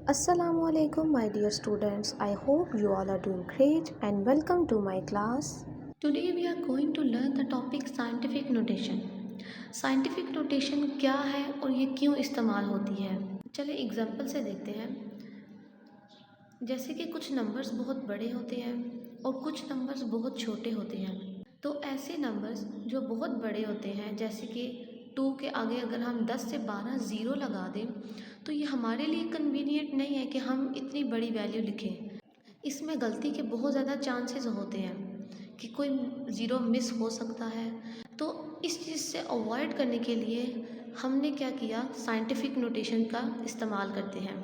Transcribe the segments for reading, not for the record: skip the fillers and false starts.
Assalamualaikum my dear students. I hope you all are doing great and welcome to my class. Today we are going to learn the topic scientific notation. Scientific notation क्या है और ये क्यों इस्तेमाल होती है। चलिए example से देखते हैं। जैसे कि कुछ नंबर्स बहुत बड़े होते हैं और कुछ नंबर्स बहुत छोटे होते हैं। तो ऐसे नंबर्स जो बहुत बड़े होते हैं, जैसे कि 2 के आगे अगर हम 10 से 12 ज़ीरो लगा दें तो ये हमारे लिए कन्वीनियंट नहीं है कि हम इतनी बड़ी वैल्यू लिखें। इसमें गलती के बहुत ज़्यादा चांसेस होते हैं कि कोई ज़ीरो मिस हो सकता है। तो इस चीज़ से अवॉइड करने के लिए हमने क्या किया, साइंटिफिक नोटेशन का इस्तेमाल करते हैं।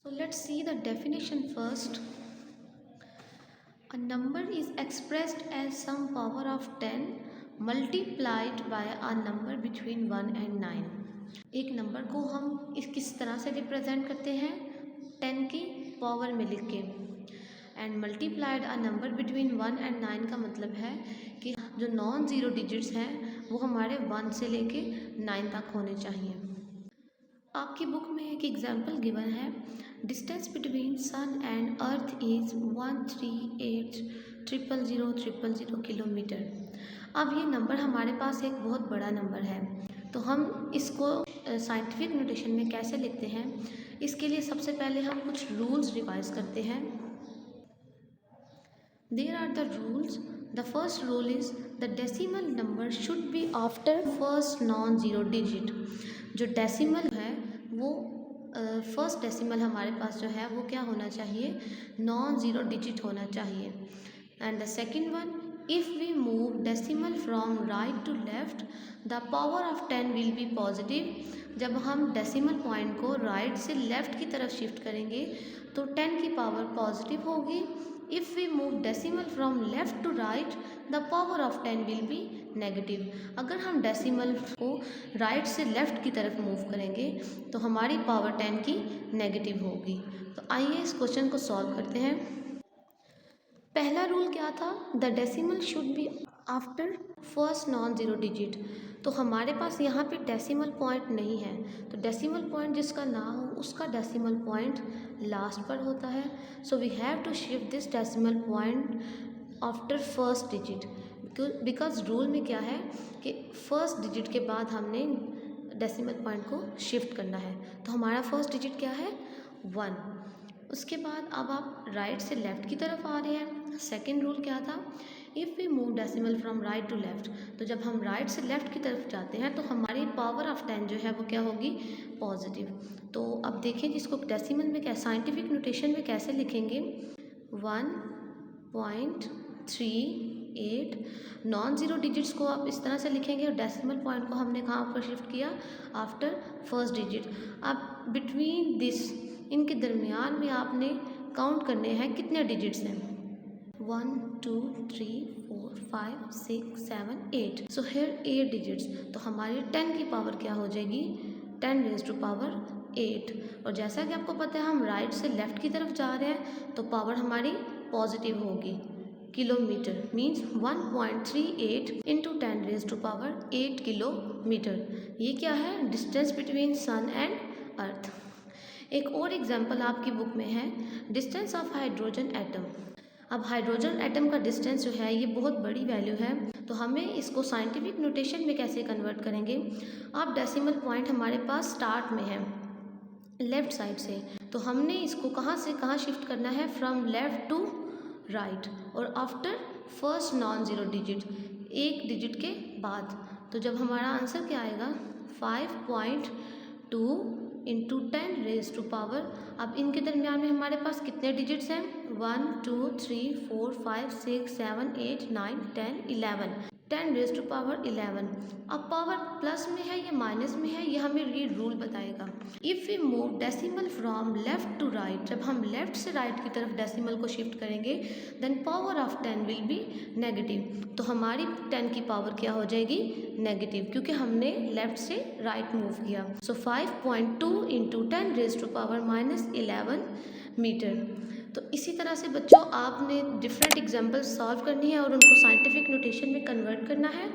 So let's see the definition first. A number is expressed as some power of 10 multiplied by a number between 1 and 9. एक नंबर को हम किस तरह से रिप्रेजेंट करते हैं, 10 की पावर में लिख के। And multiplied a number between 1 and 9 का मतलब है कि जो नॉन ज़ीरो डिजिट्स हैं वो हमारे 1 से लेके 9 तक होने चाहिए। आपकी बुक में एक एग्जाम्पल गिवन है, distance between sun and earth is 138000000 kilometre. अब ये नंबर हमारे पास एक बहुत बड़ा नंबर है, तो हम इसको साइंटिफिक नोटेशन में कैसे लिखते हैं, इसके लिए सबसे पहले हम कुछ रूल्स रिवाइज करते हैं। There are the rules. The first rule is the decimal number should be after first non-zero digit. जो डेसिमल है वो फर्स्ट डेसिमल हमारे पास जो है वो क्या होना चाहिए, नॉन ज़ीरो डिजिट होना चाहिए। And the second one, if we move decimal from right to left the power of 10 will be positive. जब हम डेसिमल पॉइंट को राइट से लेफ्ट की तरफ शिफ्ट करेंगे तो 10 की पावर पॉजिटिव होगी। If we move decimal from left to right the power of 10 will be negative. अगर हम डेसिमल को राइट से लेफ्ट की तरफ मूव करेंगे तो हमारी पावर 10 की नेगेटिव होगी। तो आइए इस क्वेश्चन को सॉल्व करते हैं। पहला रूल क्या था, the decimal should be after first non zero digit. तो हमारे पास यहाँ पे डेसिमल पॉइंट नहीं है, तो डेसिमल पॉइंट जिसका ना हो उसका डेसिमल पॉइंट लास्ट पर होता है। So we have to shift this decimal point after first digit, because rule में क्या है कि फर्स्ट डिजिट के बाद हमने डेसिमल पॉइंट को शिफ्ट करना है। तो हमारा फर्स्ट डिजिट क्या है, 1। उसके बाद अब आप राइट से लेफ़्ट की तरफ आ रहे हैं। सेकेंड रूल क्या था, if we move decimal from right to left, तो जब हम राइट से लेफ़्ट की तरफ जाते हैं तो हमारी पावर ऑफ 10 जो है वो क्या होगी, पॉजिटिव। तो अब देखिए जिसको डेसिमल में क्या साइंटिफिक नोटेशन में कैसे लिखेंगे, 1.38। नॉन ज़ीरो डिजिट्स को आप इस तरह से लिखेंगे और डेसिमल पॉइंट को हमने कहाँ पर शिफ्ट किया, आफ्टर फर्स्ट डिजिट। अब बिटवीन दिस, इनके दरमियान में आपने काउंट करने हैं कितने डिजिट्स हैं, 1 2 3 4 5 6 7 8। So here 8 digits. तो हमारी 10 की पावर क्या हो जाएगी, 10 रेज़ टू पावर 8। और जैसा कि आपको पता है हम राइट से लेफ़्ट की तरफ जा रहे हैं तो पावर हमारी पॉजिटिव होगी। Kilometre means 1.38 into 10 raise to power 8 kilometre. ये क्या है, distance between sun and earth. एक और एग्जाम्पल आपकी बुक में है, डिस्टेंस ऑफ हाइड्रोजन एटम। अब हाइड्रोजन एटम का डिस्टेंस जो है ये बहुत बड़ी वैल्यू है, तो हमें इसको साइंटिफिक नोटेशन में कैसे कन्वर्ट करेंगे। अब डेसिमल पॉइंट हमारे पास स्टार्ट में है लेफ़्ट साइड से, तो हमने इसको कहाँ से कहाँ शिफ्ट करना है, फ्रॉम लेफ़्ट टू राइट और after first non zero digit, एक डिजिट के बाद। तो जब हमारा आंसर क्या आएगा, 5.2 इंटू 10 रेज़ टू पावर। अब इनके दरमियान में हमारे पास कितने डिजिट्स हैं, 1 2 3 4 5 6 7 8 9 10 11, 10 रेज़ टू पावर 11। अब पावर प्लस में है या माइनस में है, ये हमें ये रूल बताएगा। If we move decimal from left to right, जब हम लेफ़्ट से राइट की तरफ डेसिमल को शिफ्ट करेंगे then power of 10 will be negative. तो हमारी 10 की पावर क्या हो जाएगी, नेगेटिव, क्योंकि हमने लेफ़्ट से राइट मूव किया। So 5.2 into 10 raise to power -11 metre. तो इसी तरह से बच्चों आपने डिफरेंट एग्जाम्पल्स सॉल्व करनी है और उनको साइंटिफिक नोटेशन में कन्वर्ट करना है।